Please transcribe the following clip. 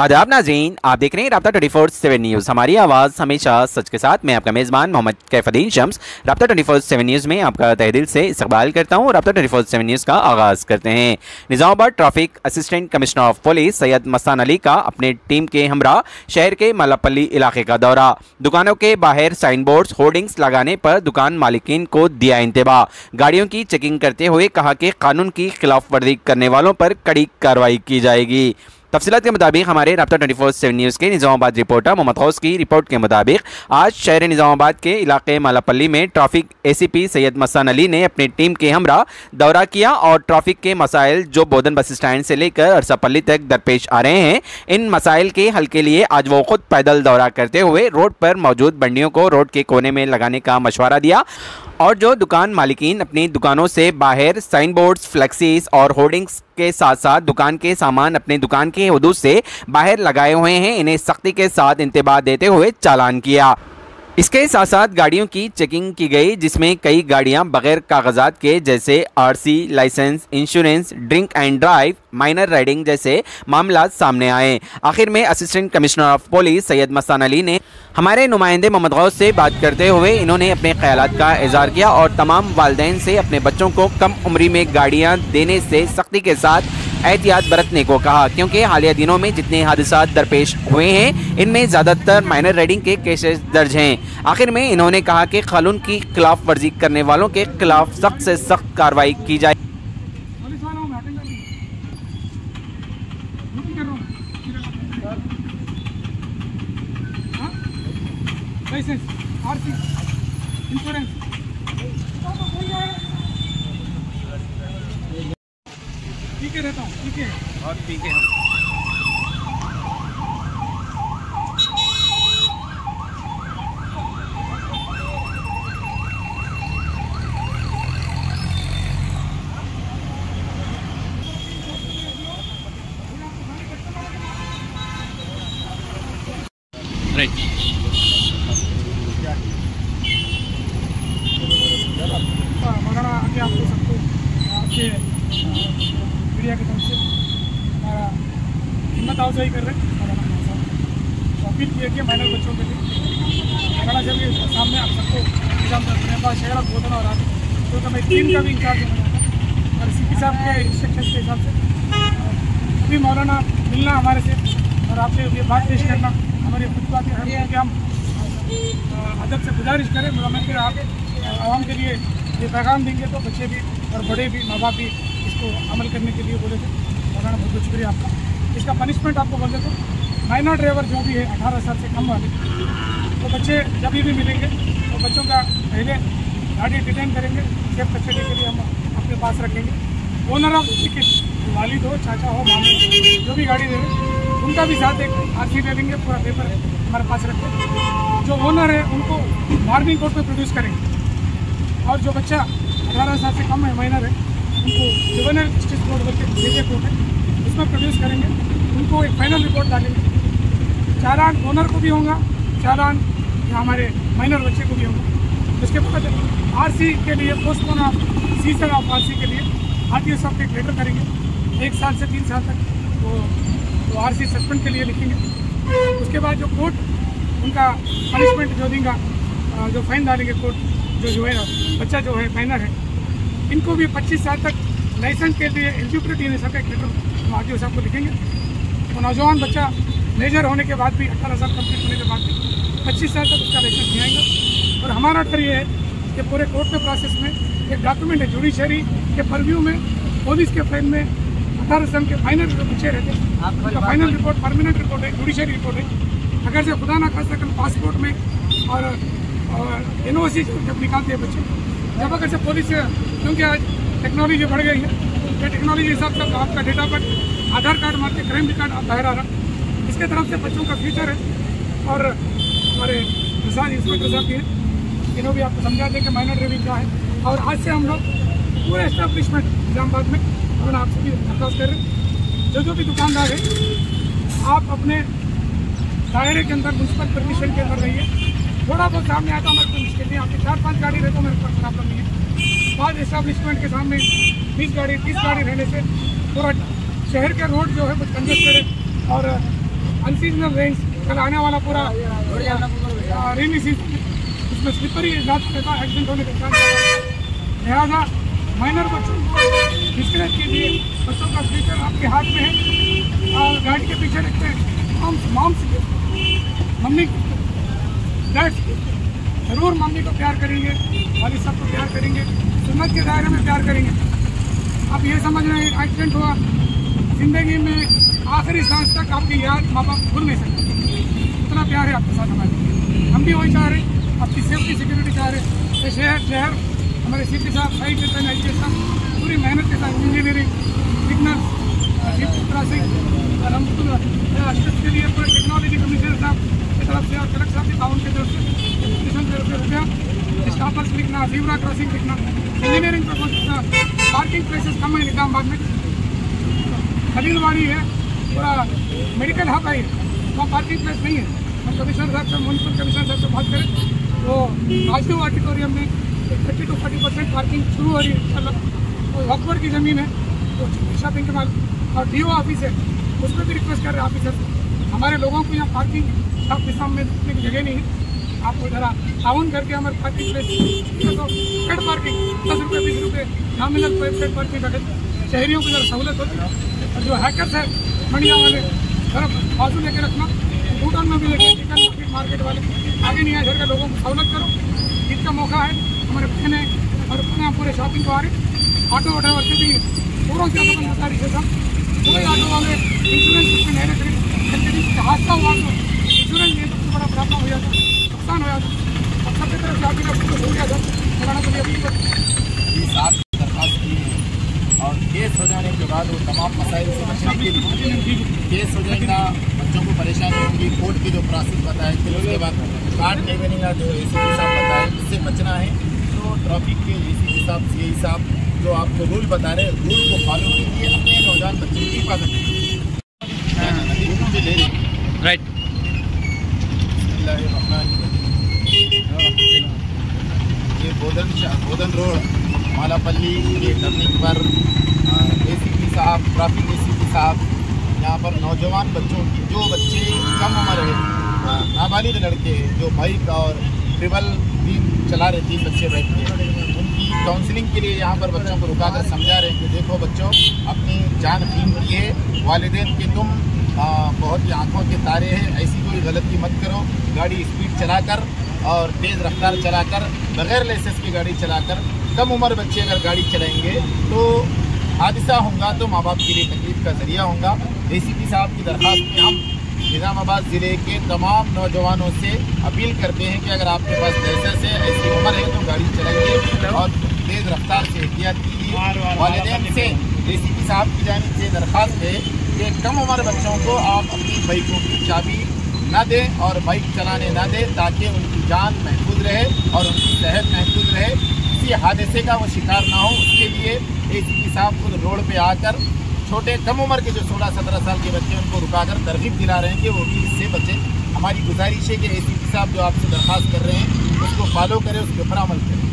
आदाब नाज़रीन, आप देख रहे हैं राब्ता 24/7 न्यूज़। हमारी आवाज़ हमेशा सच के साथ। मैं आपका मेज़बान मोहम्मद कैफुद्दीन शम्स राब्ता 24/7 न्यूज़ में आपका तहे दिल से इस्तकबाल करता हूँ। राब्ता 24/7 न्यूज़ का आगाज़ करते हैं। Nizamabad traffic assistant commissioner of police Syed Mastan Ali का अपने टीम के हमरा शहर के मल्लापल्ली इलाके का दौरा। दुकानों के बाहर साइन बोर्ड्स होर्डिंग्स लगाने पर दुकान मालिकीन को दिया इंतबाह। गाड़ियों की चेकिंग करते हुए कहा कि कानून की खिलाफ वर्जी करने वालों पर कड़ी कार्रवाई की जाएगी। तफसीलात के मुताबिक हमारे राब्ता 24/7 न्यूज़ के निज़ामाबाद रिपोर्टर मोहम्मद गौस की रिपोर्ट के मुताबिक आज शहर निज़ामाबाद के इलाके मल्लापल्ली में ट्रैफिक एसीपी सैयद मस्तान अली ने अपनी टीम के हमरा दौरा किया और ट्रैफिक के मसाइल जो बोधन बस स्टैंड से लेकर अरसापल्ली तक दरपेश आ रहे हैं, इन मसाइल के हल के लिए आज वो खुद पैदल दौरा करते हुए रोड पर मौजूद बंडियों को रोड के कोने में लगाने का मशवरा दिया और जो दुकान मालिकीन अपनी दुकानों से बाहर साइन बोर्ड्स, फ्लेक्सीज और होर्डिंग्स के साथ साथ दुकान के सामान अपने दुकान के हुदूद से बाहर लगाए हुए हैं, इन्हें सख्ती के साथ इंतबाह देते हुए चालान किया। इसके साथ साथ गाड़ियों की चेकिंग की गई, जिसमें कई गाड़ियां बगैर कागजात के जैसे RC, licence, insurance, drink and drive, minor riding जैसे मामला सामने आए। आखिर में assistant commissioner of police Syed Mastan Ali ने हमारे नुमाइंदे मोहम्मद गौस से बात करते हुए इन्होंने अपने ख्यालात का इज़हार किया और तमाम वालिदैन से अपने बच्चों को कम उम्री में गाड़ियाँ देने से सख्ती के साथ एहतियात बरतने को कहा, क्योंकि हालिया दिनों में जितने हादसा दरपेश हुए हैं इनमें ज़्यादातर माइनर राइडिंग के केसेस दर्ज हैं। आखिर में इन्होंने कहा कि कानून की खिलाफ वर्जी करने वालों के खिलाफ सख्त से सख्त कार्रवाई की जाए। ठीक है रहता हूँ, ठीक है और ठीक है। राइट मगर आगे आपको सबको आपके मीडिया की तरफ से हमारा हिम्मत अफजाई कर रहे हैं। तो अपील किया कि माइनर बच्चों के लिए मगड़ा जब ये सामने आप सबको निजाम शहर बोधन और आज तो मैं टीम का भी इंचार्ज हूँ और सीपी साहब के इंस्ट्रक्शन के हिसाब से अभी मौलाना मिलना हमारे से और आपसे ये बात पेश करना हमारी खुद बात है कि हम अदब से गुजारिश करें। मैं फिर आप आवाम के लिए ये पैगाम देंगे तो बच्चे भी और बड़े भी, माँ बाप भी इसको अमल करने के लिए बोले थे। मौलाना बहुत बहुत शुक्रिया आपका। इसका पनिशमेंट आपको बोल देते तो माइनर ड्राइवर जो भी है 18 साल से कम वाले, तो बच्चे जब भी मिलेंगे तो बच्चों का पहले गाड़ी डिटेन करेंगे, सेफ कस्टडी के लिए हम अपने पास रखेंगे। ओनर ऑफ टिकट, वालिद हो, चाचा हो, मामी हो, जो भी गाड़ी दे उनका भी साथ एक आरसी ले लेंगे, पूरा पेपर हमारे पास रखेंगे। जो ओनर है उनको मॉर्निंग कोर्ट में प्रोड्यूस करेंगे और जो बच्चा 18 साल से कम है, माइनर है, उनको जुवेनाइल जस्टिस कोर्ट बोलते जेजे कोर्ट है, उसमें प्रोड्यूस करेंगे। उनको एक फाइनल रिपोर्ट डालेंगे। चालान ओनर को भी होगा, चालान हमारे माइनर बच्चे को भी होगा। उसके बाद आरसी के लिए postpone off season of RC के लिए आरटीओ साहब को एक लेटर करेंगे 1 साल से 3 साल तक, तो आरसी सस्पेंड के लिए लिखेंगे। उसके बाद जो कोर्ट उनका पनिशमेंट जो देगा, जो फाइन डालेंगे कोर्ट, जो है बच्चा जो है माइनर है, इनको भी 25 साल तक लाइसेंस के लिए एलिजिबिलिटी देने का एक लेटर हम आरटीओ साहब को लिखेंगे। तो नौजवान बच्चा मेजर होने के बाद भी 18 साल कंप्लीट होने के बाद भी 25 साल तक उसका लाइसेंस नहीं आएगा। और हमारा डर ये है कि पूरे कोर्ट के प्रोसेस में एक डॉक्यूमेंट है जुडिशरी के परव्यू में, पुलिस के फाइल में 18 साल के फाइनल जो बच्चे रहते हैं उनका फाइनल रिपोर्ट परमानेंट रिपोर्ट है, जुडिशरी रिपोर्ट है। अगर से खुदा ना खास्ता कल पासपोर्ट में और एनओसी जब निकालते हैं बच्चे, जब अगर से पुलिस, क्योंकि आज टेक्नोलॉजी बढ़ गई है, तो टेक्नोलॉजी के हिसाब से आपका डेटा पर आधार कार्ड मार के क्राइम रिकॉर्ड आप बाहर आ रहा, इसके तरफ से बच्चों का फ्यूचर है। और हमारे प्रसाद इंस्पेक्टर साहब भी हैं, इन्होंने भी आपको समझा दें कि माइनर ड्राइविंग क्या है। और आज से हम लोग पूरे एस्टेब्लिशमेंट निजामाबाद में उन्होंने आपसे भी दरख्वास्त कर रहे हैं, जो भी दुकानदार है आप अपने दायरे के अंदर म्यूनसिपल परमिशन के अंदर रहिए। थोड़ा बहुत सामने आता हमारे कोई मुश्किल नहीं, आपकी 4-5 गाड़ी रहे तो मेरे को प्रॉब्लम नहीं है। 5 एस्टेब्लिशमेंट के सामने 20 गाड़ी 30 गाड़ी रहने से पूरा शहर के रोड जो है कुछ कंजेस्टेड है और अनसीजनल रेंज, कल आने वाला पूरा रेनी सीजन, उसमें स्लिपरी ज़्यादा एक्सीडेंट होने के चांस है। लिहाजा माइनर बच्चों को डिस्करेज कीजिए। बच्चों का फ्यूचर आपके हाथ में है और गाड़ी के पीछे रखते हैं मॉम्स मम्मी डैड ज़रूर मम्मी को प्यार करेंगे, वालिद साहब को प्यार करेंगे, सुन्नत के दायरे में प्यार करेंगे। आप ये समझ रहे हैं एक्सीडेंट हुआ, जिंदगी में आखिरी सांस तक आपकी याद माँ बाप भूल नहीं सकते। इतना प्यार है आपके साथ हमारे। हम भी वही चाह रहे हैं, आपकी सेफ्टी सिक्योरिटी चाह रहे हैं। ये शहर हमारे सीपी साहब सही करते हैं, एजुकेशन पूरी मेहनत के साथ इंजीनियरिंग सिग्नल क्रॉसिंग और हम के लिए पूरे टेक्नोलॉजी कमिश्नर साहब की तरफ से और कलेक्टर साहब की ताउन की तरफ से रुपया स्टापर्स लिखना, जीब्रा क्रॉसिंग लिखना, इंजीनियरिंग पार्किंग प्लेसेस कम है निजामाबाद में। खलीलवाड़ी है, पूरा मेडिकल हब है, वहाँ पार्किंग प्लेस नहीं है। हम कमिश्नर साहब से म्यूनसिपल कमिश्नर साहब से बात करें तो राजू ऑडिटोरियम में 30 to 40% पार्किंग शुरू हो रही है। तो वक्फर की ज़मीन है तो शॉपिंग के बाद और DO ऑफिस है, उसमें भी रिक्वेस्ट कर रहे हैं ऑफिसर, हमारे लोगों को यहाँ पार्किंग शॉप के सामने रखने की जगह नहीं है, आपको ज़रा ताउन करके हमारे पार्किंग प्लेस तो पेड पार्किंग 10 रुपये 20 रुपये नॉमिनल पेड पार्किंग रखें, शहरियों को ज़रा सहूलत होती है। और जो हैकर्स है मंडिया वाले ज़रा बाजू लेके रखना, भूटान में भी लेके चिकन मार्केट वाले आगे नहीं आए, घर के लोगों को सहूलत करो। ईद का मौका है, हमारे बहने और पूरे शॉपिंग को आ रहे, ऑटो वाटो अच्छे भी पूरों से सारी से सब पूरे ऑटो वाले इंश्योरेंस नहीं रखे, हादसा हुआ तो इंश्योरेंस ये सबसे बड़ा प्रॉब्लम हो जाता, नुकसान हो जाता। अब सबसे तरफ शॉपिंग का पूरा हो गया था चलाना के लिए 7 दरख्वास्त की है और केस हो जाने के बाद वो तमाम मसाइल से बचने के लिए केस हो जाएगा, बच्चों को परेशानी होगी, कोर्ट की जो प्रोसेस बताए, फिर उसके बाद कार्ड नहीं बनेगा जो ACP साहब बताए, इससे बचना है। तो ट्रैफिक के ACP साहब CI साहब जो आपको रूल बता रहे हैं, रूल को फॉलो कीजिए, अपने नौजवान बच्चों की हिफाजत कीजिए। राइट। ये बोधन रोड मालापल्ली के टर्निंग पर ACP साहब, ट्रैफिक ACP साहब यहाँ पर नौजवान बच्चों की, जो बच्चे कम उम्र है, नाबालिग लड़के जो बाइक और ट्रिबल भी चला रहे, 3 बच्चे बैठ के, उनकी काउंसलिंग के लिए यहाँ पर बच्चों को रुकाकर समझा रहे हैं कि देखो बच्चों, अपनी जान कीमती है, वालिदैन के तुम बहुत ही आंखों के तारे हैं, ऐसी कोई गलती मत करो, गाड़ी स्पीड चलाकर और तेज़ रफ्तार चलाकर, बगैर लाइसेंस की गाड़ी चलाकर, कम उम्र बच्चे अगर गाड़ी चलाएंगे तो हादसा होगा तो माँ बाप के लिए तकलीफ का जरिया होगा। ACP साहब की दरख्वास्त में हम निज़ामाबाद ज़िले के तमाम नौजवानों से अपील करते हैं कि अगर आपके पास लाइसेंस है, ऐसी उम्र है तो गाड़ी चलाइए और तेज़ रफ्तार से एहतियात कीजिए। वालिदैन से ACP साहब की जानिब से दरख्वास्त है कि कम उम्र बच्चों को आप अपनी बाइकों की चाबी ना दें और बाइक चलाने ना दें, ताकि उनकी जान महफूज रहे और उनकी सेहत महफूज रहे, किसी हादसे का वो शिकार ना हो। उसके लिए ACP साहब खुद रोड पे आकर छोटे कम उम्र के जो 16-17 साल के बच्चे उनको रुकाकर तरगीब दिला रहे हैं कि वो भी इससे बचें। हमारी गुजारिश है कि ACP साहब जो आपसे दरख्वास्त कर रहे हैं उसको फॉलो करें, उसके ऊपर अमल करें।